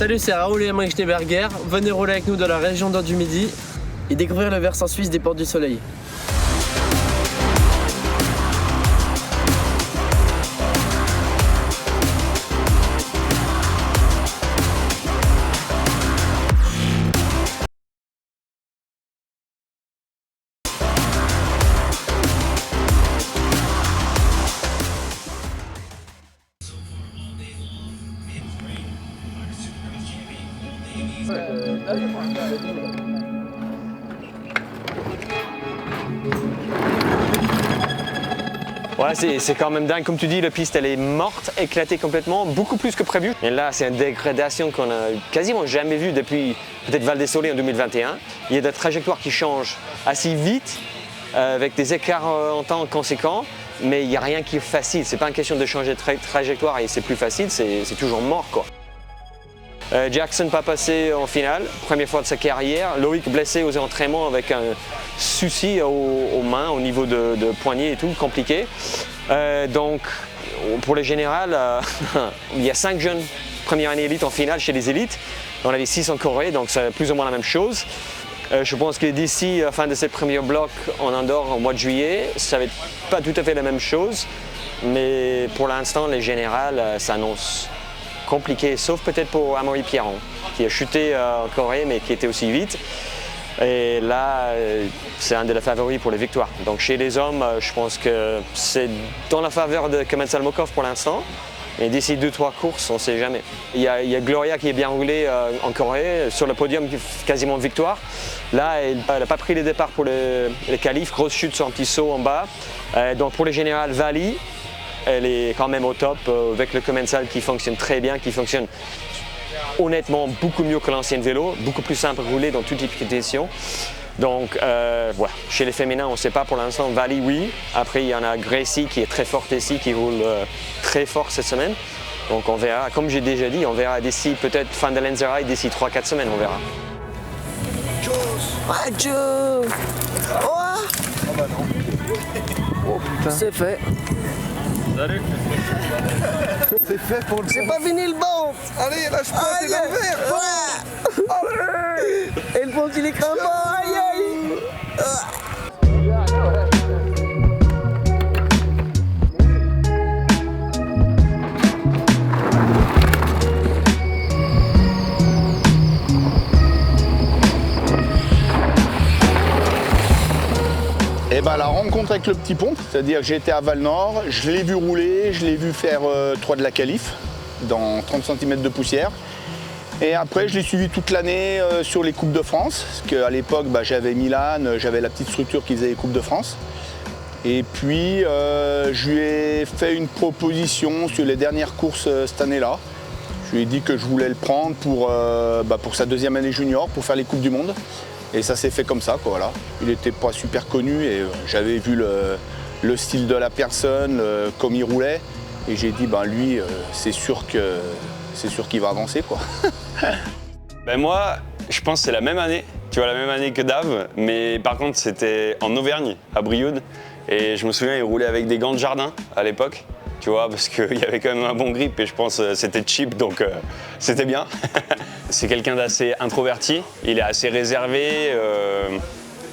Salut, c'est Raoul et Emmerich Schneeberger. Venez rouler avec nous dans la région d'Or du Midi et découvrir le versant suisse des Portes du Soleil. Ouais, c'est quand même dingue. Comme tu dis, la piste elle est morte, éclatée complètement, beaucoup plus que prévu. Et là, c'est une dégradation qu'on a quasiment jamais vue depuis peut-être Val des Soleils en 2021. Il y a des trajectoires qui changent assez vite, avec des écarts en temps conséquents, mais il n'y a rien qui est facile. C'est pas une question de changer de trajectoire et c'est plus facile, c'est toujours mort, quoi. Jackson pas passé en finale, première fois de sa carrière. Loïc blessé aux entraînements avec un souci aux mains, au niveau de poignet et tout, compliqué. Donc pour les générales, il y a 5 jeunes première année élite en finale chez les élites. On avait 6 en Corée, donc c'est plus ou moins la même chose. Je pense que d'ici la fin de ces premiers blocs en Andorre au mois de juillet, ça va être pas tout à fait la même chose. Mais pour l'instant, les générales s'annoncent compliqué, sauf peut-être pour Amaury Pierron, qui a chuté en Corée, mais qui était aussi vite. Et là, c'est un de les favoris pour les victoires. Donc chez les hommes, je pense que c'est dans la faveur de Kemen Salmokov pour l'instant. Et d'ici 2-3 courses, on ne sait jamais. Il y a Gloria qui est bien roulée en Corée, sur le podium, quasiment victoire. Là, elle n'a pas pris les départs pour les qualifs, grosse chute sur un petit saut en bas. Donc pour les générales, Vali, elle est quand même au top avec le commensal qui fonctionne très bien, qui fonctionne honnêtement beaucoup mieux que l'ancienne vélo, beaucoup plus simple à rouler dans toutes les compétitions. Donc voilà. Chez les féminins, on ne sait pas pour l'instant. Vali, oui. Après, il y en a Gracie qui est très forte ici, qui roule très fort cette semaine. Donc on verra, comme j'ai déjà dit, on verra d'ici peut-être fin de l'Enzerheide, d'ici 3-4 semaines, on verra. Ouais, Joe. Oh, bah non. oh putain. C'est fait. Salut. C'est fait pour le. C'est pas fini le bon. Allez, lâche-moi, t'es dans le verre. Ouais. Allez. Et le bon, il est crampant. Aïe, aïe. Et ben la rencontre avec le petit pont, c'est-à-dire que j'étais à Val-Nord, je l'ai vu rouler, je l'ai vu faire 3 de la qualif dans 30 cm de poussière. Et après je l'ai suivi toute l'année sur les Coupes de France, parce qu'à l'époque j'avais Milan, j'avais la petite structure qui faisait les Coupes de France. Et puis je lui ai fait une proposition sur les dernières courses cette année-là. Je lui ai dit que je voulais le prendre pour sa 2e année junior, pour faire les Coupes du Monde. Et ça s'est fait comme ça, quoi, voilà. Il n'était pas super connu et j'avais vu le style de la personne, comme il roulait. Et j'ai dit, lui, c'est sûr qu'il va avancer, quoi. Moi, je pense que c'est la même année, tu vois, la même année que Dave. Mais par contre, c'était en Auvergne, à Brioude. Et je me souviens, il roulait avec des gants de jardin à l'époque. Tu vois, parce qu'il y avait quand même un bon grip et je pense que c'était cheap, donc c'était bien. C'est quelqu'un d'assez introverti, il est assez réservé,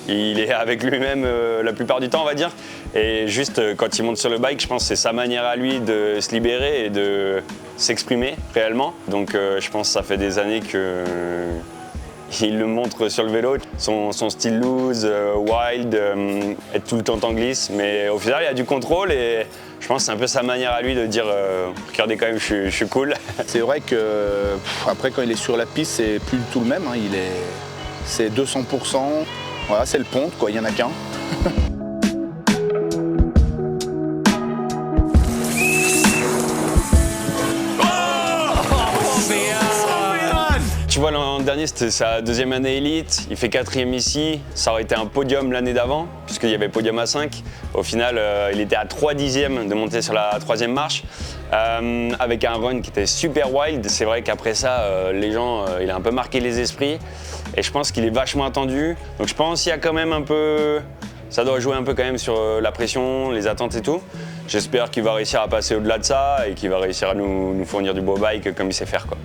il est avec lui-même la plupart du temps, on va dire. Et juste quand il monte sur le bike, je pense que c'est sa manière à lui de se libérer et de s'exprimer réellement. Donc je pense que ça fait des années qu'il le montre sur le vélo. Son style loose, wild, être tout le temps en glisse, mais au final il y a du contrôle et je pense que c'est un peu sa manière à lui de dire regardez quand même, je suis cool. C'est vrai que après quand il est sur la piste, c'est plus du tout le même. Hein. C'est 200%. Voilà, c'est le ponte, quoi. Il n'y en a qu'un. Tu vois, l'an dernier, c'était sa 2e année élite. Il fait 4e ici. Ça aurait été un podium l'année d'avant, puisqu'il y avait podium à 5. Au final, il était à 3 dixièmes de monter sur la 3e marche, avec un run qui était super wild. C'est vrai qu'après ça, les gens, il a un peu marqué les esprits. Et je pense qu'il est vachement attendu. Donc je pense qu'il y a quand même un peu... Ça doit jouer un peu quand même sur la pression, les attentes et tout. J'espère qu'il va réussir à passer au-delà de ça et qu'il va réussir à nous fournir du beau bike comme il sait faire, quoi.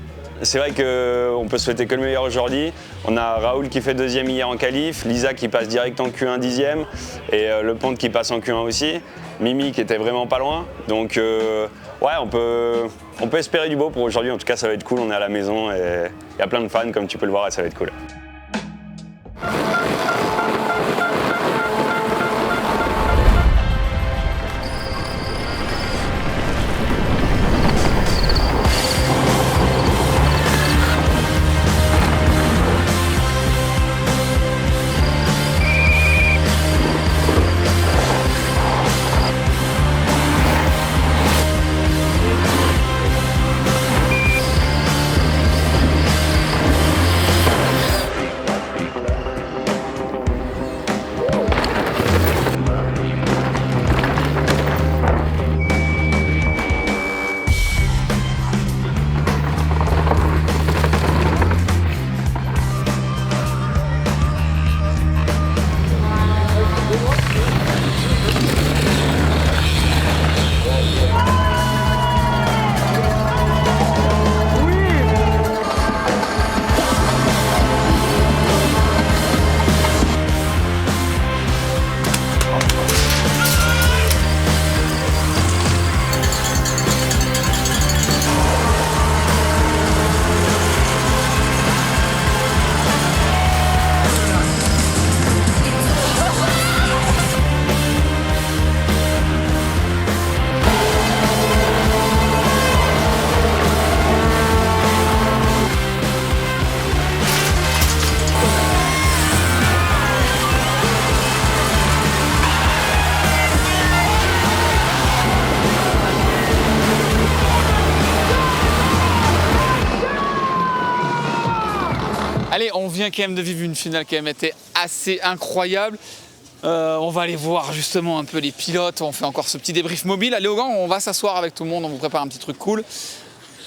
c'est vrai qu'on peut souhaiter que le meilleur aujourd'hui. On a Raoul qui fait deuxième hier en qualif, Lisa qui passe direct en Q1 dixième et Le Ponte qui passe en Q1 aussi. Mimi qui était vraiment pas loin. Donc ouais, on peut espérer du beau pour aujourd'hui. En tout cas, ça va être cool. On est à la maison et il y a plein de fans comme tu peux le voir et ça va être cool. Allez, on vient quand même de vivre une finale qui a été assez incroyable. On va aller voir justement un peu les pilotes, on fait encore ce petit débrief mobile. Allez Hogan, on va s'asseoir avec tout le monde, on vous prépare un petit truc cool.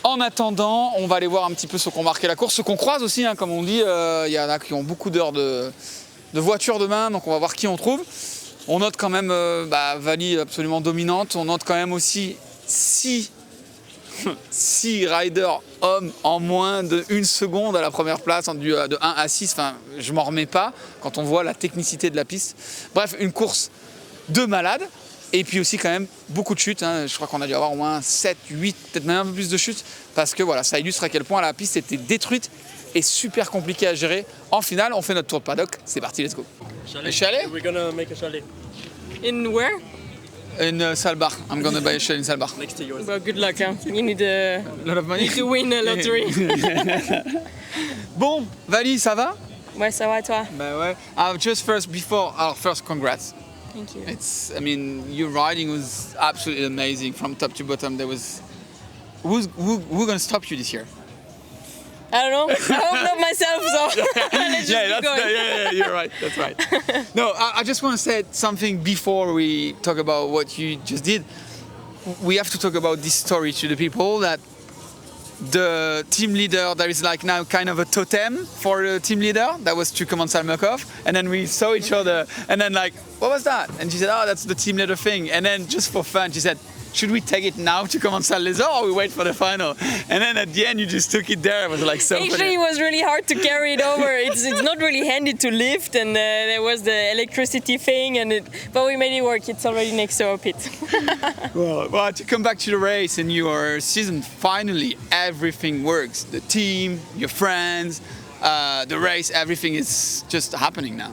En attendant, on va aller voir un petit peu ceux qui ont marqué la course, ceux qu'on croise aussi, hein, comme on dit. Il y en a qui ont beaucoup d'heures de voiture demain, donc on va voir qui on trouve. On note quand même Vali absolument dominante, on note quand même aussi 6 riders hommes en moins d'1 seconde à la première place, de 1 à 6, enfin je m'en remets pas quand on voit la technicité de la piste. Bref, une course de malade et puis aussi quand même beaucoup de chutes, hein. Je crois qu'on a dû avoir au moins 7, 8, peut-être même un peu plus de chutes parce que voilà, ça illustre à quel point la piste était détruite et super compliquée à gérer. En finale, on fait notre tour de paddock, c'est parti, let's go. Chalet? We're gonna make a chalet In where? In Salbar, I'm gonna buy a chalet in Salbar. next to yours. Well, good luck. Huh? You need a Lot of money. to win a lottery. Bon, Vali, ça va? Ouais, ça va toi? Bah ouais. Just first, congrats. Thank you. I mean, your riding was absolutely amazing from top to bottom. There was, who's gonna stop you this year? I don't know. I hope not myself. So let's just keep going. yeah, you're right. That's right. No, I just want to say something before we talk about what you just did. We have to talk about this story to the people that the team leader, there is like now kind of a totem for the team leader. That was Turkoman Salmykov. And then we saw each other and then like, what was that? And she said, oh, that's the team leader thing. And then just for fun, she said, should we take it now to Turkoman Salmykov or we wait for the final? And then at the end, you just took it there. It was like so Actually, funny. it was really hard to carry it over. It's not really handy to lift, and there was the electricity thing, but we made it work. It's already next to our pit. Well, to come back to the race and your season, finally everything works. The team, your friends, the race, everything is just happening now.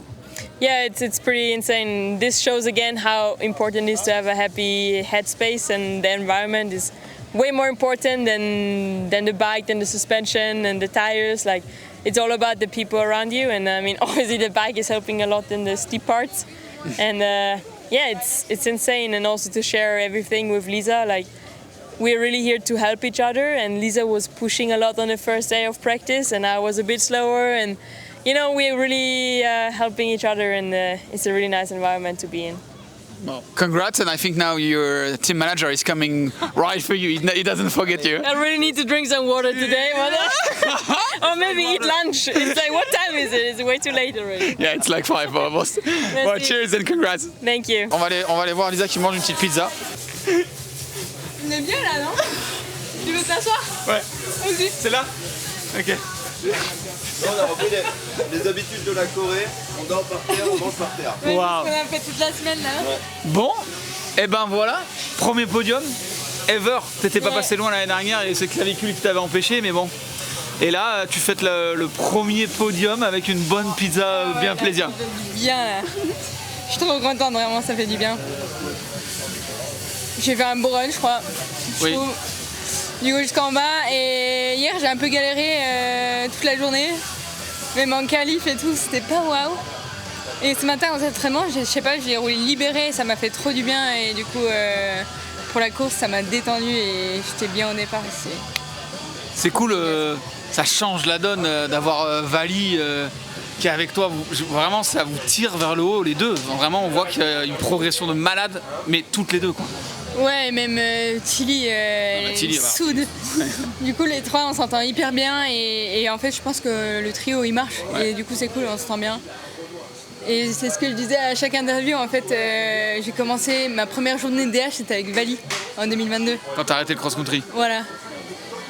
Yeah, it's pretty insane. This shows again how important it is to have a happy headspace, and the environment is way more important than the bike, than the suspension and the tires. Like, it's all about the people around you, and I mean, obviously the bike is helping a lot in the steep parts. And yeah, it's insane, and also to share everything with Lisa. Like, we're really here to help each other, and Lisa was pushing a lot on the first day of practice, and I was a bit slower, and you know, we're really helping each other, and it's a really nice environment to be in. Well, congrats, and I think now your team manager is coming right for you. He doesn't forget you. I really need to drink some water today, or maybe eat lunch. It's like, what time is it? It's way too late already. Yeah, it's like 5 almost. Well, cheers and congrats. Thank you. On va aller voir Lisa qui mange une petite pizza. On est bien là, non? Tu veux t'asseoir? Ouais. Vas-y. C'est là? Ok. On a repris les habitudes de la Corée. On dort par terre, on mange par terre. Ouais, Waouh. c'est ce qu'on a fait toute la semaine là. Bon, et ben voilà, premier podium ever. T'étais pas Ouais. passé loin l'année dernière et ce clavicule qui t'avait empêché, mais bon. Et là, tu fêtes le premier podium avec une bonne pizza bien Ouais, plaisir. Ça fait du bien là. Je suis trop contente, vraiment, ça fait du bien. J'ai fait un beau run, je crois. Je Oui. trouve. Du coup jusqu'en bas et hier j'ai un peu galéré toute la journée. Même en qualif et tout, c'était pas waouh. Et ce matin aux entraînements, je sais pas, j'ai roulé libéré, ça m'a fait trop du bien et du coup pour la course ça m'a détendu et j'étais bien au départ ici. C'est cool, ça change la donne d'avoir Vali qui est avec toi. Vraiment, ça vous tire vers le haut, les deux. Vraiment, on voit qu'il y a une progression de malade, mais toutes les deux, quoi. Ouais, et même Tilly, Tilly, voilà. soude. Du coup, les trois, on s'entend hyper bien et en fait, je pense que le trio, il marche. Ouais. Et du coup, c'est cool, on s'entend bien. Et c'est ce que je disais à chaque interview. En fait, j'ai commencé ma première journée de DH, c'était avec Vali en 2022. Quand t'as arrêté le cross-country. Voilà.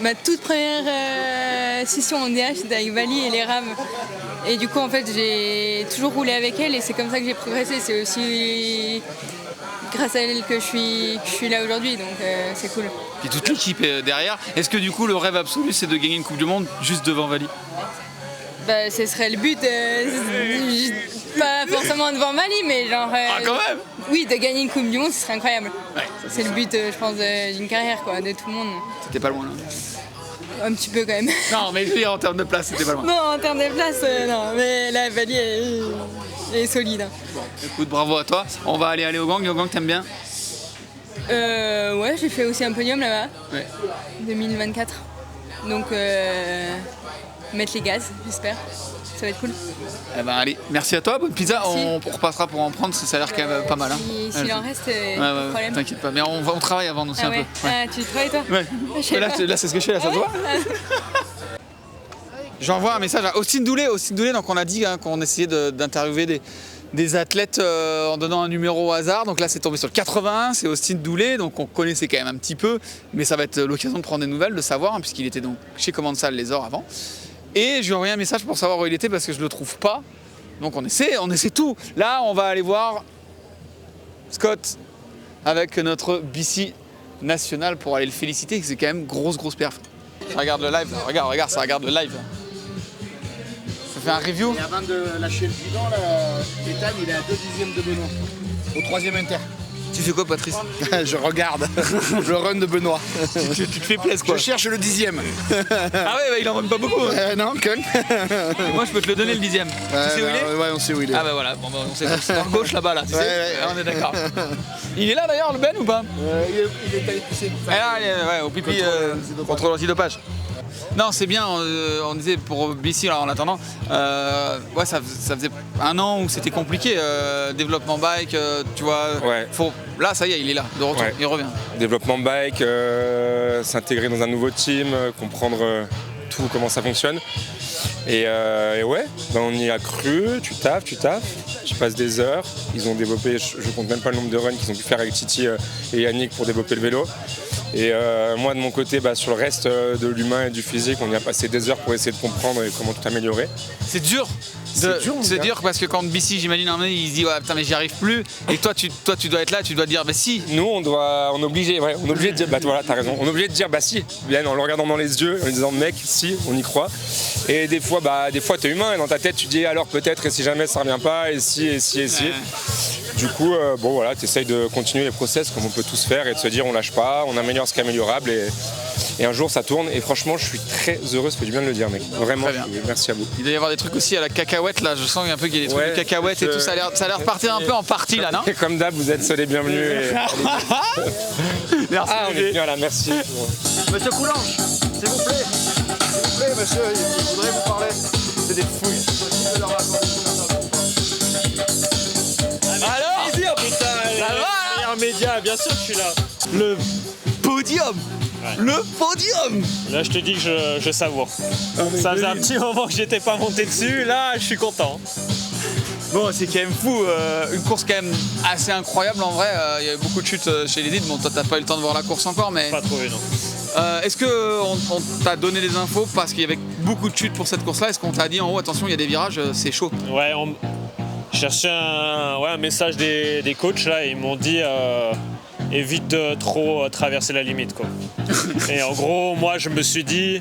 Ma toute première session en DH, c'était avec Vali et les rames. Et du coup, en fait, j'ai toujours roulé avec elle et c'est comme ça que j'ai progressé. C'est aussi grâce à elle que je suis là aujourd'hui, donc c'est cool. Puis toute l'équipe est derrière. Est-ce que du coup, le rêve absolu, c'est de gagner une Coupe du Monde juste devant Vali? Bah, ce serait le but, pas forcément devant Vali, mais genre. Ah, quand même. Oui, de gagner une Coupe du Monde, ce serait incroyable. Ouais, C'est le but, je pense, d'une carrière, quoi, de tout le monde. c'était pas loin, là. Un petit peu quand même. Non, mais je veux dire, en termes de place, c'était pas loin. Non, en termes de place, non, mais là, Vali est solide. Hein. Écoute, bravo à toi. On va aller au gang. Au gang, t'aimes bien? Ouais, j'ai fait aussi un podium là-bas, Ouais. 2024. Donc, mettre les gaz, j'espère. Ça va être cool. Eh ben, allez, merci à toi. Bonne pizza. Merci. On repassera pour en prendre. Ça a l'air quand même pas mal. Hein. S'il en reste, Ouais, pas de ouais, problème. t'inquiète pas. Mais on travaille avant aussi Ah un ouais. peu. Ouais. Ah, tu travailles toi Ouais. Je sais Là, pas. là, c'est ce que je fais, là, ça te voit? J'envoie un message à Austin Doulé. Donc on a dit hein, qu'on essayait d'interviewer des athlètes en donnant un numéro au hasard. Donc là, c'est tombé sur le 81, c'est Austin Doulé. Donc on connaissait quand même un petit peu, mais ça va être l'occasion de prendre des nouvelles, de savoir, hein, puisqu'il était donc chez Commensal les Ors avant. Et je lui ai envoyé un message pour savoir où il était parce que je le trouve pas. Donc on essaie tout. Là, on va aller voir Scott avec notre BC national pour aller le féliciter. C'est quand même grosse perf. Je regarde le live, là. Regarde, ça regarde le live. Ça fait un review. Et avant de lâcher le bidon, Ethan il est à 2 dixièmes de Benoît. Au 3e inter. Tu fais quoi, Patrice? Je regarde le run de Benoît. tu te fais plaisir, quoi. Je cherche le 10e. Ah ouais, il en manque pas beaucoup. Hein. Non, con. Moi, je peux te le donner le 10e. Tu sais où il est? Ouais, on sait où il est. Ah bah voilà, bon, bah, on sait, c'est en gauche là-bas, là. Tu sais Ouais. On est d'accord. Il est là d'ailleurs, le Ben, ou pas? Il est allé pousser. Ah, là, il est, ouais, au pipi, contre l'antidopage. Non, c'est bien, on disait pour BC alors, en attendant, ouais, ça faisait un an où c'était compliqué, développement bike, tu vois. Ouais. Là, ça y est, il est là, de retour, Ouais. il revient. Développement bike, s'intégrer dans un nouveau team, comprendre tout, comment ça fonctionne. Et ouais, ben on y a cru, tu taffes, tu passes des heures. Ils ont développé, je compte même pas le nombre de runs qu'ils ont pu faire avec Titi et Yannick pour développer le vélo. Et moi de mon côté, sur le reste de l'humain et du physique, on y a passé des heures pour essayer de comprendre et comment tout améliorer. C'est dur. C'est dur parce que quand BC, j'imagine, il se dit ouais, putain mais j'y arrive plus. Et toi tu dois être là, tu dois dire bah si. Nous on est obligé de dire voilà t'as raison, on est obligé de dire bah si, bien en le regardant dans les yeux, en lui disant mec si on y croit. Et des fois t'es humain et dans ta tête tu dis alors peut-être et si jamais ça revient pas et si. Du coup bon voilà t'essayes de continuer les process comme on peut tous faire et de se dire on lâche pas, on améliore ce qui est améliorable et un jour ça tourne et franchement je suis très heureux, ça fait du bien de le dire mec. Vraiment merci à vous. Il doit y avoir des trucs aussi à la cacahuète là, je sens un peu qu'il y a des trucs de cacahuète et tout, ça a l'air de partir un peu en partie là, non? Et comme d'hab vous êtes les bienvenus. Merci. On est bien là, merci. Monsieur Coulange, s'il vous plaît, monsieur, il voudrait vous parler. C'est des fouilles. Alors ça va Meilleur média, bien sûr que je suis là. Le podium. Le podium. Là, je te dis que je savoure. Ça faisait un petit moment que j'étais pas monté dessus. Là, je suis content. Bon, c'est quand même fou, une course quand même assez incroyable en vrai. Il y a eu beaucoup de chutes chez les leads. Bon, toi, t'as pas eu le temps de voir la course encore, mais Pas trouvé, non. Est-ce qu'on t'a donné des infos parce qu'il y avait beaucoup de chutes pour cette course-là? Est-ce qu'on t'a dit en haut, attention, il y a des virages, c'est chaud? Ouais, on cherchait un message des coachs là, et ils m'ont dit évite de trop traverser la limite quoi. Et en gros, moi je me suis dit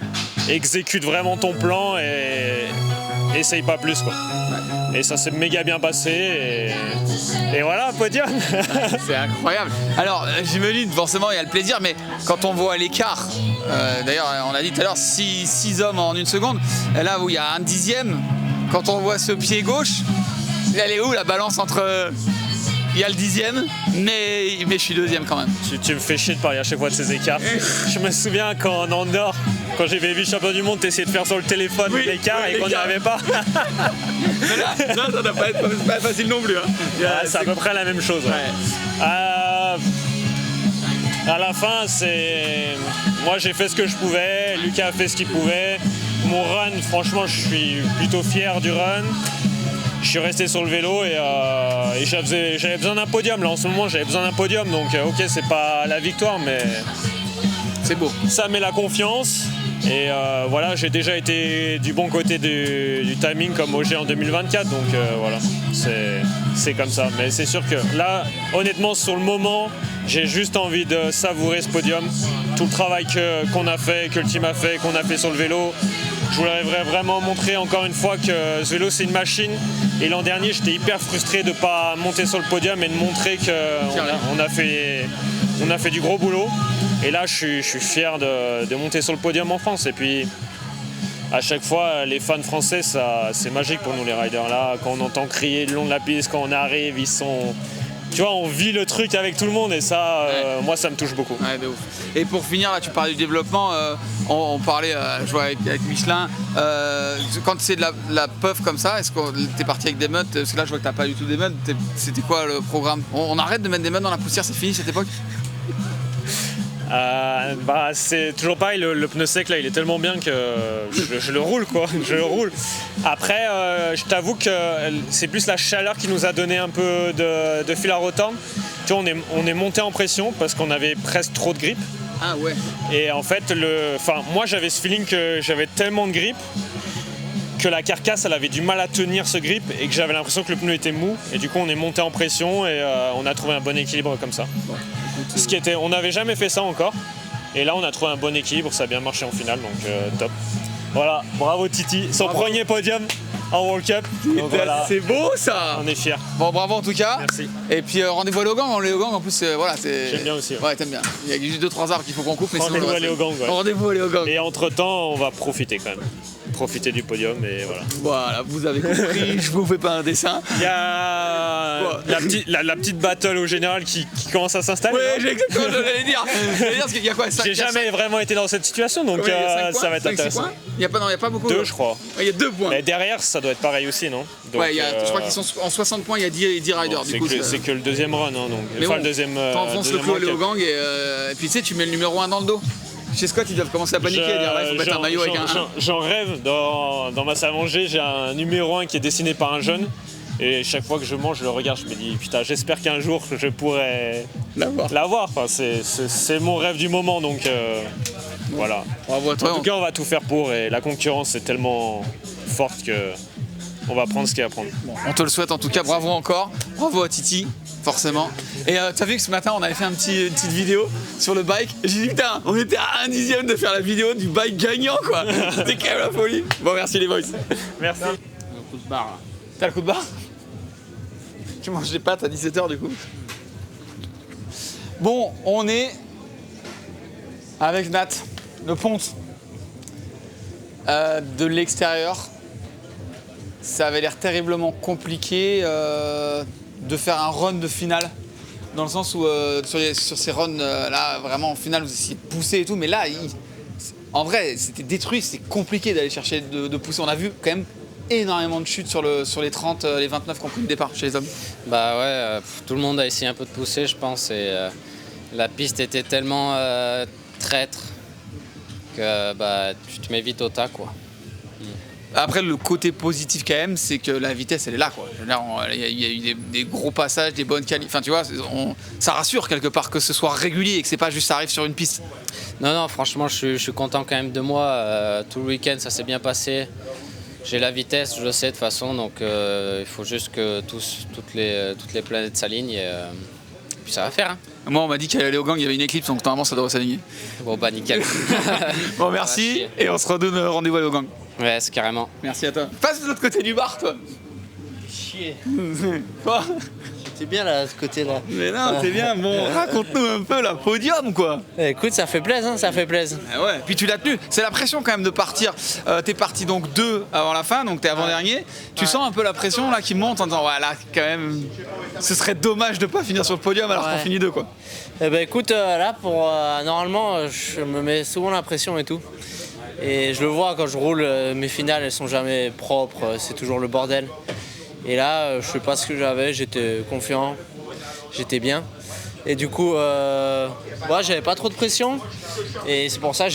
exécute vraiment ton plan et essaye pas plus quoi. Et ça s'est méga bien passé et voilà, podium. C'est incroyable. Alors j'imagine forcément il y a le plaisir, mais quand on voit l'écart, d'ailleurs on a dit tout à l'heure 6 hommes en 1 seconde, là où il y a un dixième, quand on voit ce pied gauche, elle est où la balance entre... Il y a le dixième, mais je suis deuxième quand même. Tu me fais chier de parler à chaque fois de ces écarts. Je me souviens quand en Andorre, quand j'ai vu champion du monde, t'essayais de faire sur le téléphone l'écart et qu'on n'y arrivait pas. Non, ça doit pas être facile non plus. Hein. C'est à peu près la même chose. Ouais. À la fin, moi j'ai fait ce que je pouvais, Lucas a fait ce qu'il pouvait. Mon run, franchement, je suis plutôt fier du run. Je suis resté sur le vélo et j'avais besoin d'un podium. Là en ce moment j'avais besoin d'un podium, donc ok, c'est pas la victoire mais c'est beau. Ça met la confiance et voilà, j'ai déjà été du bon côté du timing comme OG en 2024, donc voilà, c'est comme ça. Mais c'est sûr que là, honnêtement, sur le moment, j'ai juste envie de savourer ce podium, tout le travail qu'on a fait, que le team a fait, qu'on a fait sur le vélo. Je voudrais vraiment montrer encore une fois que ce vélo c'est une machine. Et l'an dernier j'étais hyper frustré de ne pas monter sur le podium et de montrer qu'on a fait du gros boulot. Et là je suis fier de monter sur le podium en France. Et puis à chaque fois les fans français, c'est magique pour nous les riders. Là quand on entend crier le long de la piste, quand on arrive, ils sont... Tu vois, on vit le truc avec tout le monde et ça, moi, ça me touche beaucoup. Ouais, de ouf. Et pour finir, là, tu parlais du développement. On parlait, je vois avec Michelin. Quand c'est de la puff comme ça, est-ce que t'es parti avec des muds? Parce que là, je vois que t'as pas du tout des muds. C'était quoi le programme? On arrête de mettre des muds dans la poussière, c'est fini cette époque? C'est toujours pareil, le pneu sec là il est tellement bien que je le roule quoi, je le roule. Après je t'avoue que c'est plus la chaleur qui nous a donné un peu de fil à retordre. Tu vois, on est monté en pression parce qu'on avait presque trop de grippe. Ah ouais. Et en fait, moi j'avais ce feeling que j'avais tellement de grippe que la carcasse elle avait du mal à tenir ce grip et que j'avais l'impression que le pneu était mou. Et du coup on est monté en pression et on a trouvé un bon équilibre comme ça. Bon. On n'avait jamais fait ça encore. Et là on a trouvé un bon équilibre, ça a bien marché en finale, donc top. Voilà, bravo Titi, son premier podium en World Cup. Voilà. C'est beau ça. On est fiers. Bon, bravo en tout cas. Merci. Et puis rendez-vous à Léogang. Léogang en plus, voilà, c'est... J'aime bien aussi. Ouais, t'aimes bien. Il y a juste 2-3 arbres qu'il faut qu'on coupe. Rendez-vous à Léogang. Ouais. Rendez-vous à Léogang. Et entre temps, on va profiter quand même. Profiter du podium et voilà. Voilà, vous avez compris, je vous fais pas un dessin. Il y a la petite battle au général qui commence à s'installer. Ouais, j'ai exactement ce que j'allais dire. Parce qu'il y a quoi, 5, j'ai jamais vraiment été dans cette situation, donc ça va être intéressant. Il n'y a pas beaucoup. 2 je crois. Il y a 2 points. Et derrière ça doit être pareil aussi, non? Donc, ouais, je crois qu'ils sont en 60 points, il y a 10 riders. C'est que le deuxième run, hein, donc. Mais enfin, bon, le deuxième. T'enfonces le clou à Léogang et puis tu sais, tu mets le numéro 1 dans le dos. Chez Scott, ils doivent commencer à paniquer et dire là, il faut mettre un maillot avec un 1. J'en rêve, dans ma salle à manger, j'ai un numéro 1 qui est dessiné par un jeune. Et chaque fois que je mange, je le regarde, je me dis putain, j'espère qu'un jour je pourrai l'avoir. Enfin, c'est mon rêve du moment, donc voilà. Bravo à toi. En tout cas, on va tout faire pour, et la concurrence est tellement forte que on va prendre ce qu'il y a à prendre. Bon, on te le souhaite en tout cas, bravo encore. Bravo à Titi. Forcément. Et t'as vu que ce matin on avait fait une petite vidéo sur le bike. J'ai dit putain, on était à 1/10 de faire la vidéo du bike gagnant quoi. C'était quand même la folie. Bon, merci les boys. Merci. Le coup de barre là. T'as le coup de barre? Tu manges des pâtes à 17h du coup. Bon, on est avec Nat, le ponte. De l'extérieur, ça avait l'air terriblement compliqué de faire un run de finale, dans le sens où sur ces runs là, vraiment en finale, vous essayez de pousser et tout, mais là, en vrai, c'était détruit, c'était compliqué d'aller chercher de pousser. On a vu quand même énormément de chutes sur les 30, les 29 qui ont pris le départ chez les hommes. Bah ouais, tout le monde a essayé un peu de pousser, je pense, et la piste était tellement traître que bah, tu te mets vite au tas, quoi. Après, le côté positif quand même, c'est que la vitesse, elle est là, quoi. Il y a eu des gros passages, des bonnes qualifs. Enfin, tu vois, ça rassure quelque part que ce soit régulier et que c'est pas juste ça arrive sur une piste. Non, franchement, je suis content quand même de moi. Tout le week-end, ça s'est bien passé. J'ai la vitesse, je le sais de toute façon, donc il faut juste que toutes les planètes s'alignent et puis ça va faire. Hein. Moi, on m'a dit qu'à Léogang, il y avait une éclipse, donc normalement, ça devrait s'aligner. Bon, bah nickel. Bon, merci, et on se redonne rendez-vous à Léogang. Ouais, c'est carrément. Merci à toi. Passe de l'autre côté du bar, toi. Chier. Quoi? C'est bien là, ce côté-là. Mais non, c'est bien. Bon, raconte-nous un peu la podium, quoi. Écoute, ça fait plaisir, hein, ça fait plaisir. Ah ouais, puis tu l'as tenu. C'est la pression quand même de partir. T'es parti donc 2 avant la fin, donc t'es avant-dernier. Tu sens un peu la pression là qui monte en disant, ouais, là, quand même, ce serait dommage de pas finir sur le podium alors qu'on finit 2, quoi. Eh ben écoute, là, normalement, je me mets souvent la pression et tout. Et je le vois quand je roule, mes finales, elles sont jamais propres, c'est toujours le bordel. Et là, je sais pas ce que j'avais, j'étais confiant, j'étais bien. Et du coup, j'avais pas trop de pression. Et c'est pour ça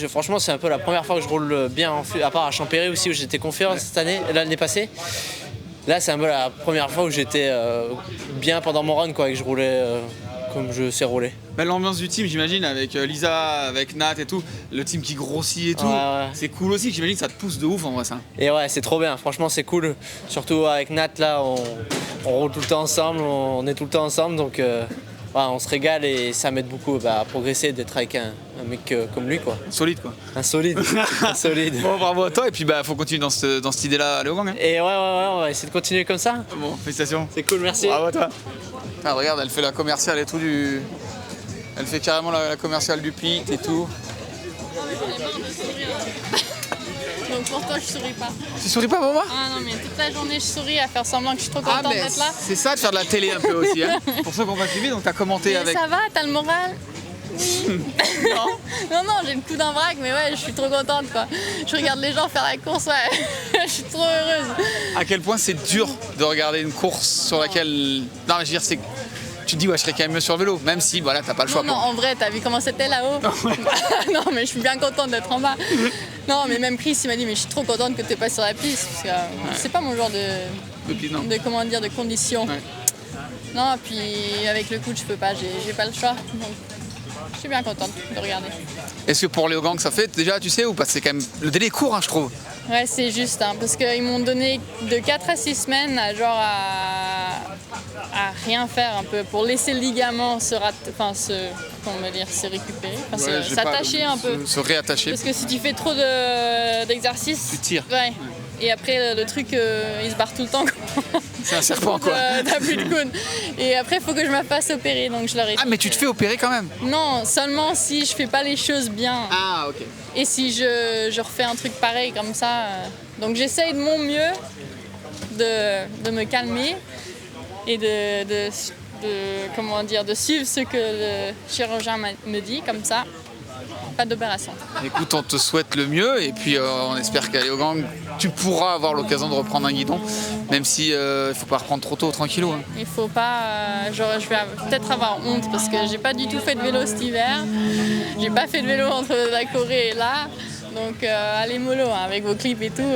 franchement, c'est un peu la première fois que je roule bien, à part à Champéry aussi où j'étais confiant cette année, l'année passée. Là, c'est un peu la première fois où j'étais bien pendant mon run, quoi, et que je roulais comme je sais rouler. Bah, l'ambiance du team, j'imagine, avec Lisa, avec Nat et tout, le team qui grossit et tout, c'est cool aussi, j'imagine que ça te pousse de ouf en vrai ça. Et ouais, c'est trop bien, franchement c'est cool, surtout avec Nat là, on roule tout le temps ensemble, on est tout le temps ensemble, donc on se régale et ça m'aide beaucoup à progresser, d'être avec un mec comme lui, quoi. Solide, quoi. Un solide, un solide. Bon, bravo à toi, et puis faut continuer dans cette idée-là à Léogang. Hein. Et ouais, on va essayer de continuer comme ça. Bon, félicitations. C'est cool, merci. Bravo à toi. Ah, regarde, elle fait la commerciale et tout Elle fait carrément la commerciale du pit et tout. Donc pour toi, je souris pas. Tu souris pas pour moi? Ah non, mais toute la journée, je souris à faire semblant que je suis trop contente d'être là. C'est ça de faire de la télé un peu aussi, hein. Pour ceux qui n'ont pas suivi, donc t'as commenté mais avec... ça va, t'as le moral? Oui. non, j'ai le coup d'un vrac, mais ouais, je suis trop contente, quoi. Je regarde les gens faire la course, ouais. Je suis trop heureuse. À quel point c'est dur de regarder une course sur laquelle... Non, mais je veux dire, c'est... Tu te dis, ouais, je serais quand même mieux sur le vélo, même si, voilà, t'as pas le choix. Non, en vrai, t'as vu comment c'était là-haut? Non, mais je suis bien contente d'être en bas. Non, mais même Chris, il m'a dit, mais je suis trop contente que t'es pas sur la piste, parce que c'est pas mon genre de conditions. Ouais. Non, puis avec le coup, je peux pas, j'ai pas le choix. Donc, je suis bien contente de regarder. Est-ce que pour Léogang, ça fait déjà, tu sais, ou pas? C'est quand même... Le délai est court, hein, je trouve. Ouais, c'est juste, hein, parce qu'ils m'ont donné de 4 à 6 semaines à rien faire un peu pour laisser le ligament se récupérer, s'attacher un peu. Se réattacher. Parce que si tu fais trop d'exercices, tu tires. Ouais. Et après, le truc, il se barre tout le temps. C'est un serpent, quoi. T'as plus de cône. Et après, il faut que je me fasse opérer, donc je leur ai dit. Ah, mais tu te fais opérer quand même? Non, seulement si je fais pas les choses bien. Ah, ok. Et si je refais un truc pareil comme ça. Donc j'essaye de mon mieux de me calmer et de suivre ce que le chirurgien me dit, comme ça. Pas d'opération. Écoute, on te souhaite le mieux et puis on espère qu'à Léogang, tu pourras avoir l'occasion de reprendre un guidon, même si il faut pas reprendre trop tôt, tranquillou. Hein. Il faut pas, je vais peut-être avoir honte parce que j'ai pas du tout fait de vélo cet hiver. J'ai pas fait de vélo entre la Corée et là. Donc allez mollo hein, avec vos clips et tout.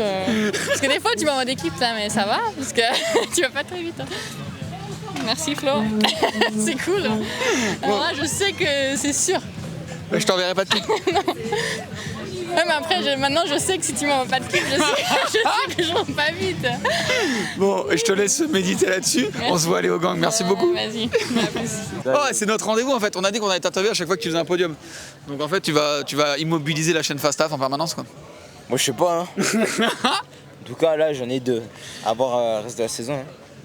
Parce que des fois tu m'envoies des clips là, mais ça va parce que tu vas pas très vite. Hein. Merci Flo, c'est cool. Alors là je sais que c'est sûr. Je t'enverrai pas de clip. Ouais, mais après, maintenant, je sais que si tu m'envoies pas de clip, je sais que je rentre pas vite. Bon, je te laisse méditer là-dessus. Merci. On se voit aller au gang. Merci beaucoup. Vas-y. Oh, c'est notre rendez-vous en fait. On a dit qu'on allait t'interviewer à chaque fois que tu faisais un podium. Donc en fait, tu vas immobiliser la chaîne Fast Half en permanence, quoi. Moi, je sais pas. Hein. En tout cas, là, j'en ai 2 à voir le reste de la saison.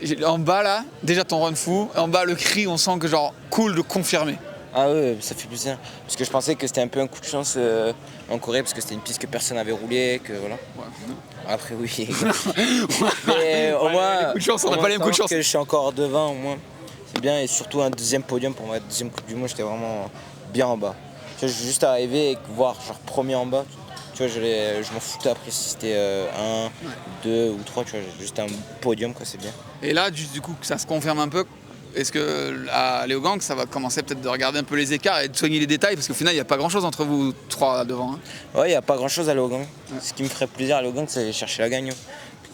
Hein. En bas, là, déjà ton run fou. En bas, le cri, on sent que genre cool de confirmer. Ah ouais, ça fait plaisir. Parce que je pensais que c'était un peu un coup de chance en Corée, parce que c'était une piste que personne n'avait roulé, que voilà. Ouais. Après oui. Mais au moins, les coups de chance, on n'a pas les coups de chance. Que je suis encore devant, au moins. C'est bien, et surtout un deuxième podium pour moi, deuxième Coupe du Monde, j'étais vraiment bien en bas. Tu vois, juste arriver et voir genre premier en bas. Tu vois, je m'en foutais après si c'était 1, 2 ou 3, tu vois, juste un podium, quoi, c'est bien. Et là, du coup, ça se confirme un peu. Est-ce que à Léogang, ça va commencer peut-être de regarder un peu les écarts et de soigner les détails? Parce qu'au final, il n'y a pas grand-chose entre vous 3 devant. Hein. Ouais, il n'y a pas grand-chose à Léogang. Ouais. Ce qui me ferait plaisir à Léogang, c'est d'aller chercher la gagne.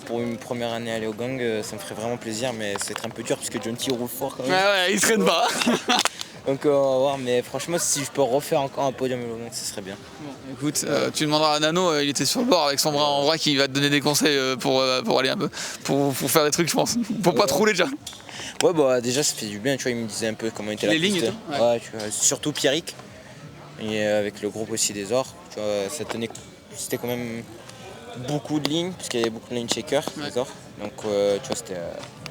Pour une première année à Léogang, ça me ferait vraiment plaisir, mais c'est un peu dur parce que John T roule fort quand même. Ouais, il traîne pas. Donc on va voir, mais franchement, si je peux refaire encore un podium vélo, ce serait bien. Bon, écoute, tu demanderas à Nano, il était sur le bord avec son bras en vrai qui va te donner des conseils pour aller un peu, pour faire des trucs, je pense, pour pas te rouler déjà. Ouais, bah déjà ça fait du bien, tu vois, il me disait un peu comment était la Les piste. lignes et tout, ouais, tu vois, surtout Pierrick, et avec le groupe aussi des Ors, tu vois, c'était quand même beaucoup de lignes, parce qu'il y avait beaucoup de line checkers, des Ors. Donc tu vois,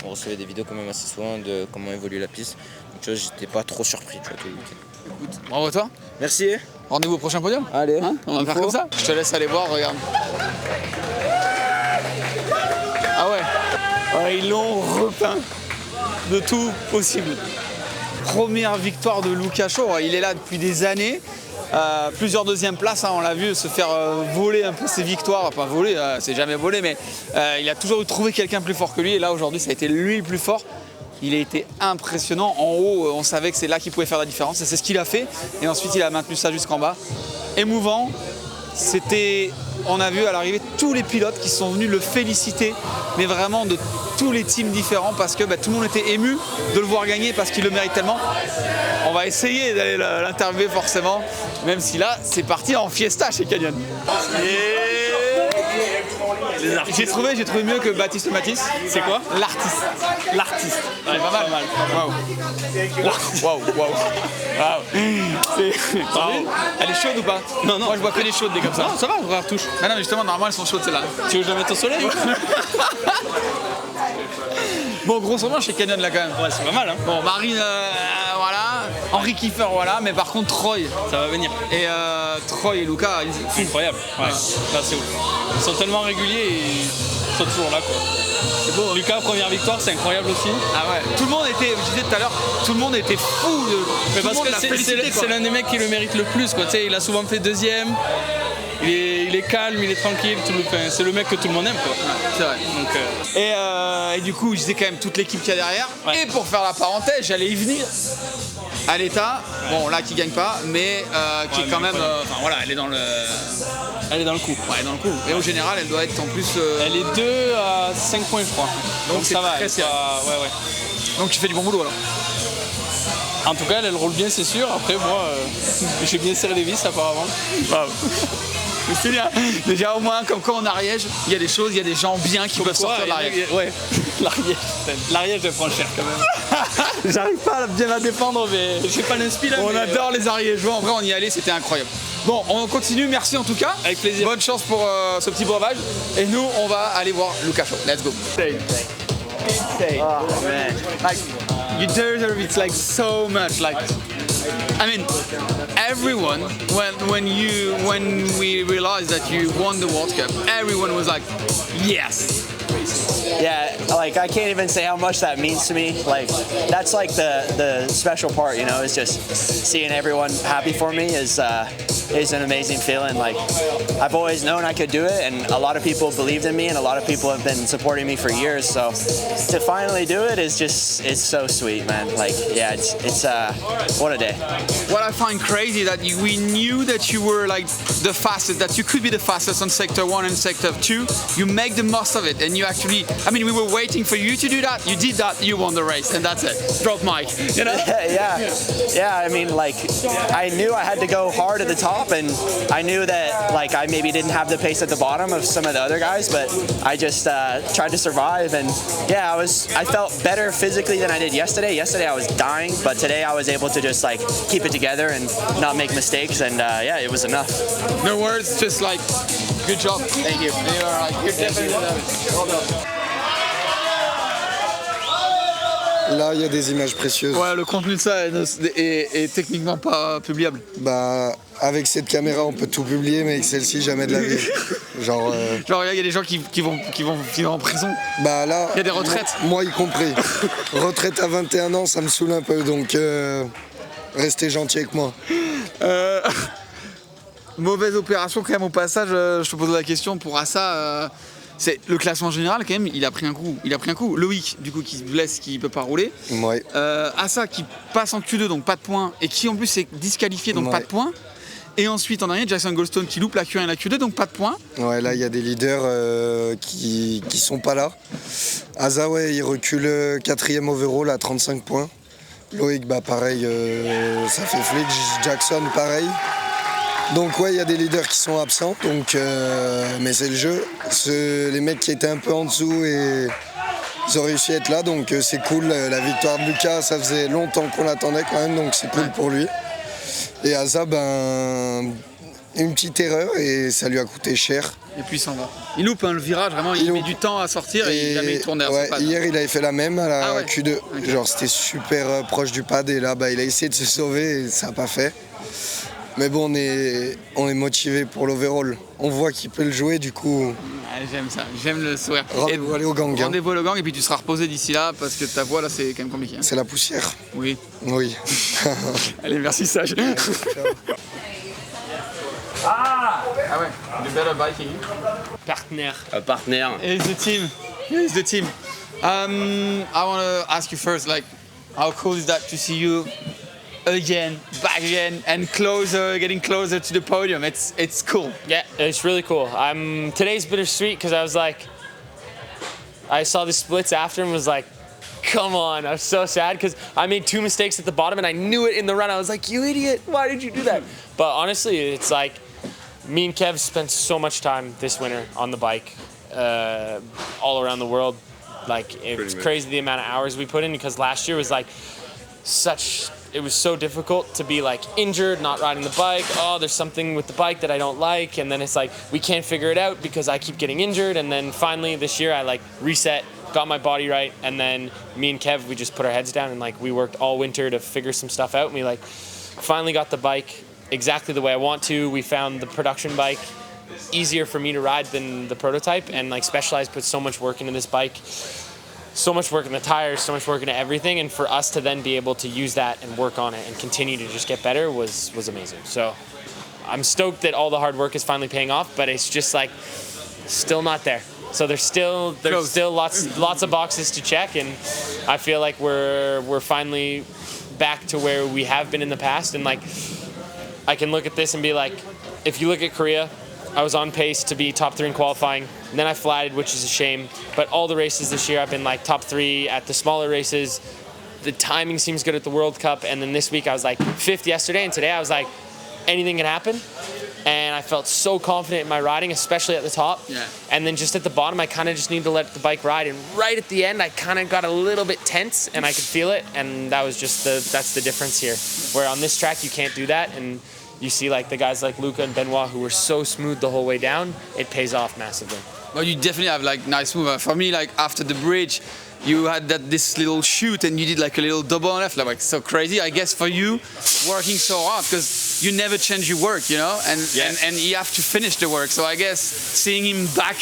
on recevait des vidéos quand même assez souvent de comment évolue la piste. Donc tu vois, j'étais pas trop surpris, tu vois, tout le week-end. Écoute, bravo à toi. Merci. Rendez-vous au prochain podium. Allez, on va faire comme ça. Je te laisse aller voir, regarde. Ah ouais, ils l'ont repeint de tout possible. Première victoire de Luca Shaw, il est là depuis des années. Plusieurs deuxièmes places, on l'a vu se faire voler un peu ses victoires, pas voler, c'est jamais volé, mais il a toujours trouvé quelqu'un plus fort que lui et là aujourd'hui ça a été lui le plus fort. Il a été impressionnant, en haut on savait que c'est là qu'il pouvait faire la différence et c'est ce qu'il a fait et ensuite il a maintenu ça jusqu'en bas. Émouvant, on a vu à l'arrivée tous les pilotes qui sont venus le féliciter, mais vraiment de tous les teams différents parce que tout le monde était ému de le voir gagner parce qu'il le mérite tellement. On va essayer d'aller l'interviewer forcément, même si là c'est parti en fiesta chez Canyon. J'ai trouvé mieux que Baptiste Matisse. C'est quoi? L'artiste. L'artiste. C'est pas mal. Waouh. Elle est chaude ou pas? Non. Moi je vois que des chaudes des comme ça. Non, ça va, on va retouche. Non, mais justement, normalement elles sont chaudes celles-là. Tu veux que je la mette au soleil? Bon, grosso modo chez Canyon là quand même. Ouais, c'est pas mal. Hein. Bon, Marine, voilà. Henri Kiefer, voilà. Mais par contre, Troy, ça va venir. Et Troy et Luca, c'est incroyable. Ouais, là c'est ouf. Ils sont tellement réguliers et ils sont toujours là quoi. C'est beau. Lucas, première victoire, c'est incroyable aussi. Ah ouais. Tout le monde était, je disais tout à l'heure, tout le monde était fou de. Mais parce que c'est l'un des mecs qui le mérite le plus quoi. Tu sais, il a souvent fait deuxième. Il est calme, il est tranquille, c'est le mec que tout le monde aime quoi. Ouais, c'est vrai. Donc, et du coup, je disais quand même toute l'équipe qu'il y a derrière. Ouais. Et pour faire la parenthèse, j'allais y venir. À l'état, bon là qui gagne pas, mais qui est quand même. Enfin voilà, elle est dans le. Elle est dans le coup. Ouais, dans le coup. Et au général, elle doit être en plus. Elle est 2 à 5 points, je crois. Donc ça va. Très serré. Ouais. Donc tu fais du bon boulot alors. En tout cas, elle roule bien, c'est sûr. Après, moi, j'ai bien serré les vis apparemment. Wow. Mais c'est bien. Déjà, au moins, comme quoi en Ariège, il y a des choses, il y a des gens bien qui peuvent sortir de l'Ariège. Ouais, l'Ariège, je prends cher quand même. J'arrive pas à bien la défendre, mais j'ai pas l'inspi là. On adore les Ariégeois. En vrai, on y allait, c'était incroyable. Bon, on continue. Merci en tout cas. Avec plaisir. Bonne chance pour ce petit breuvage. Et nous, on va aller voir Luca Shaw. Let's go. Oh man, like you deserve it like so much. Like, I mean, everyone when we realized that you won the World Cup, everyone was like, yes. Yeah, like I can't even say how much that means to me. Like that's like the special part, you know, is just seeing everyone happy for me is an amazing feeling. Like I've always known I could do it, and a lot of people believed in me, and a lot of people have been supporting me for years. So to finally do it is it's so sweet, man. Like yeah, it's what a day. What I find crazy that we knew that you were like the fastest, that you could be the fastest on sector 1 and sector 2. You make the most of it, and you actually. I mean, we were waiting for you to do that. You did that. You won the race, and that's it. Drop mic. You know? Yeah. I mean, like I knew I had to go hard at the top, and I knew that like I maybe didn't have the pace at the bottom of some of the other guys, but I just tried to survive. And yeah, I felt better physically than I did yesterday. Yesterday I was dying, but today I was able to just like keep it together and not make mistakes. And yeah, it was enough. No words, just like good job. Thank you. You're definitely well done. Là, il y a des images précieuses. Ouais, le contenu de ça est techniquement pas publiable. Bah, avec cette caméra, on peut tout publier, mais avec celle-ci, jamais de la vie. Genre, il y a des gens qui vont finir en prison. Bah là, il y a des retraites. Moi y compris. Retraite à 21 ans, ça me saoule un peu, donc restez gentils avec moi. Mauvaise opération quand même au passage. Je te pose la question pour Assa. C'est le classement général quand même, il a pris un coup. Loïc du coup qui se blesse, qui peut pas rouler. Ouais. Assa qui passe en Q2 donc pas de points et qui en plus est disqualifié donc pas de points. Et ensuite en dernier Jackson Goldstone qui loupe la Q1 et la Q2 donc pas de points. Ouais, là il y a des leaders qui sont pas là. Asa ouais, il recule 4e overall à 35 points. Loïc, bah pareil, ça fait flic. Jackson, pareil. Donc ouais, il y a des leaders qui sont absents, donc, mais c'est le jeu. Les mecs qui étaient un peu en dessous, et ils ont réussi à être là, donc c'est cool. La victoire de Lucas, ça faisait longtemps qu'on l'attendait quand même, donc c'est cool pour lui. Et Asa, ben, une petite erreur et ça lui a coûté cher. Et puis il s'en va. Il loupe le virage, vraiment, il met du temps à sortir et jamais il tourne à ouais, son pad. hier, il avait fait la même à la Q2. Okay. Genre, c'était super proche du pad et là, bah, il a essayé de se sauver et ça n'a pas fait. Mais bon, on est motivé pour l'overall. On voit qu'il peut le jouer, du coup. J'aime ça, j'aime le sourire. Rendez-vous au gang. Rendez-vous au gang et puis tu seras reposé d'ici là parce que ta voix là c'est quand même compliqué. Hein. C'est la poussière. Oui. Oui. Allez, merci Sage. Ah ouais, the better biking. Partenaire. Partenaire. Here's the team. Here's the team. I want to ask you first, like, how cool is that to see you again, back again, and closer, getting closer to the podium? It's cool. Yeah, it's really cool. Today's bittersweet because I was like, I saw the splits after and was like, come on. I was so sad because I made 2 mistakes at the bottom and I knew it in the run. I was like, you idiot, why did you do that? But honestly, it's like, me and Kev spent so much time this winter on the bike, all around the world. Like, it's crazy the amount of hours we put in because last year was like it was so difficult to be like injured, not riding the bike. Oh, there's something with the bike that I don't like. And then it's like, we can't figure it out because I keep getting injured. And then finally this year I like reset, got my body right. And then me and Kev, we just put our heads down and like we worked all winter to figure some stuff out. And we like finally got the bike exactly the way I want to. We found the production bike easier for me to ride than the prototype, and like Specialized put so much work into this bike, so much work in the tires, so much work into everything, and for us to then be able to use that and work on it and continue to just get better was amazing. So I'm stoked that all the hard work is finally paying off, but it's just like still not there. So there's still lots of boxes to check, and I feel like we're finally back to where we have been in the past. And like I can look at this and be like, if you look at Korea, I was on pace to be top 3 in qualifying, and then I flatted, which is a shame. But all the races this year, I've been like top 3 at the smaller races. The timing seems good at the World Cup, and then this week I was like 5th yesterday, and today I was like, anything can happen. And I felt so confident in my riding, especially at the top. Yeah. And then just at the bottom, I kind of just need to let the bike ride. And right at the end, I kind of got a little bit tense, and I could feel it. And that was just that's the difference here. Where on this track, you can't do that. And you see like the guys like Luca and Benoit who were so smooth the whole way down, it pays off massively. Well, you definitely have like nice move. For me, like after the bridge, you had this little shoot and you did like a little double on left, like so crazy. I guess for you, working so hard because you never change your work, you know, and you have to finish the work. So I guess seeing him back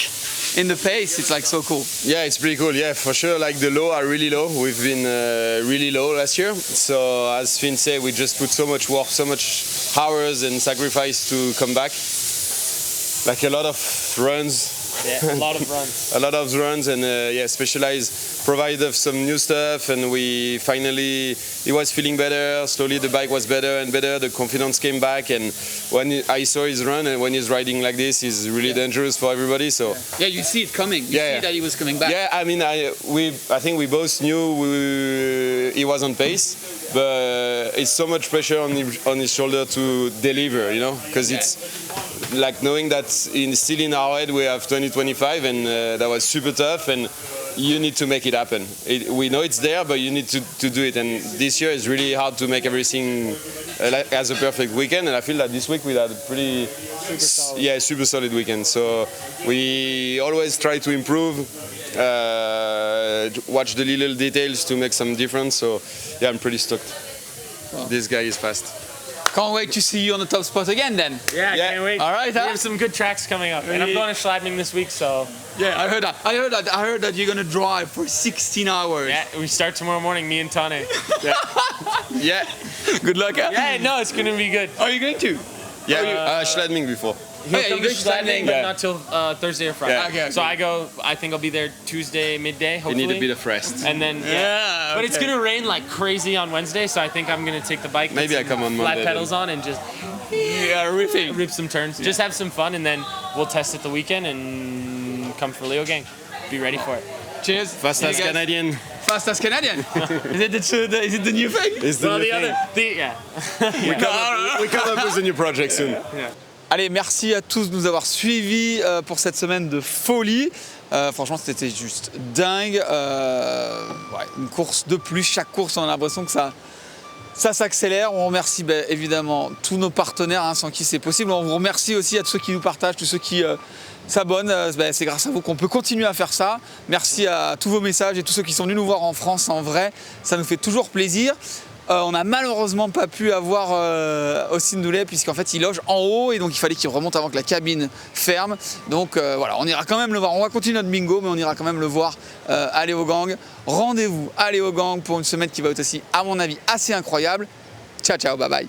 in the pace, it's like so cool. Yeah, it's pretty cool. Yeah, for sure. Like the low are really low. We've been really low last year. So as Finn said, we just put so much work, so much hours and sacrifice to come back. Like a lot of runs. Yeah, a lot of runs. A lot of runs, and Specialized provided us some new stuff, and we finally, he was feeling better. Slowly the bike was better and better. The confidence came back, and when I saw his run, and when he's riding like this, he's really dangerous for everybody. So yeah, you see it coming. You see that he was coming back. Yeah, I mean, I think we both knew he was on pace, but it's so much pressure on his shoulder to deliver, you know, because it's like knowing that still in our head we have 2025, and that was super tough, and you need to make it happen. We know it's there, but you need to do it, and this year is really hard to make everything as a perfect weekend, and I feel that this week we had a pretty super solid weekend. So we always try to improve, watch the little details to make some difference. So yeah, I'm pretty stoked. Wow. This guy is fast. Can't wait to see you on the top spot again then. Yeah, can't wait. All right, we have some good tracks coming up, and I'm going to Schladming this week, so. Yeah, I heard that you're gonna drive for 16 hours. Yeah, we start tomorrow morning, me and Tane. Yeah. Good luck. Huh? Yeah, no, it's gonna be good. Are you going to? Yeah, Schladming before. He'll come to Schladming, but not till Thursday or Friday. Yeah. Okay. So I think I'll be there Tuesday midday, hopefully. You need a bit of rest. And then, But it's gonna rain like crazy on Wednesday, so I think I'm gonna take the bike. Maybe I come on flat Monday. pedals on and just rip some turns. Just have some fun, and then we'll test it the weekend and come for Leo Gang. Be ready for it. Cheers. Fast as Canadian. Fastest Canadian. Is it the new thing? It's the new thing. We come up with a new project soon. Allez, merci à tous de nous avoir suivis pour cette semaine de folie. Franchement, c'était juste dingue. Une course de plus. Chaque course, on a l'impression que ça s'accélère. On remercie évidemment tous nos partenaires sans qui c'est possible. On vous remercie aussi à tous ceux qui nous partagent, tous ceux qui s'abonnent. C'est grâce à vous qu'on peut continuer à faire ça. Merci à tous vos messages et tous ceux qui sont venus nous voir en France en vrai. Ça nous fait toujours plaisir. On n'a malheureusement pas pu avoir Austin Dooley puisqu'en fait il loge en haut et donc il fallait qu'il remonte avant que la cabine ferme. Donc voilà, on ira quand même le voir. On va continuer notre bingo mais on ira quand même le voir à Léogang. Rendez-vous à Léogang pour une semaine qui va être aussi à mon avis assez incroyable. Ciao ciao, bye bye.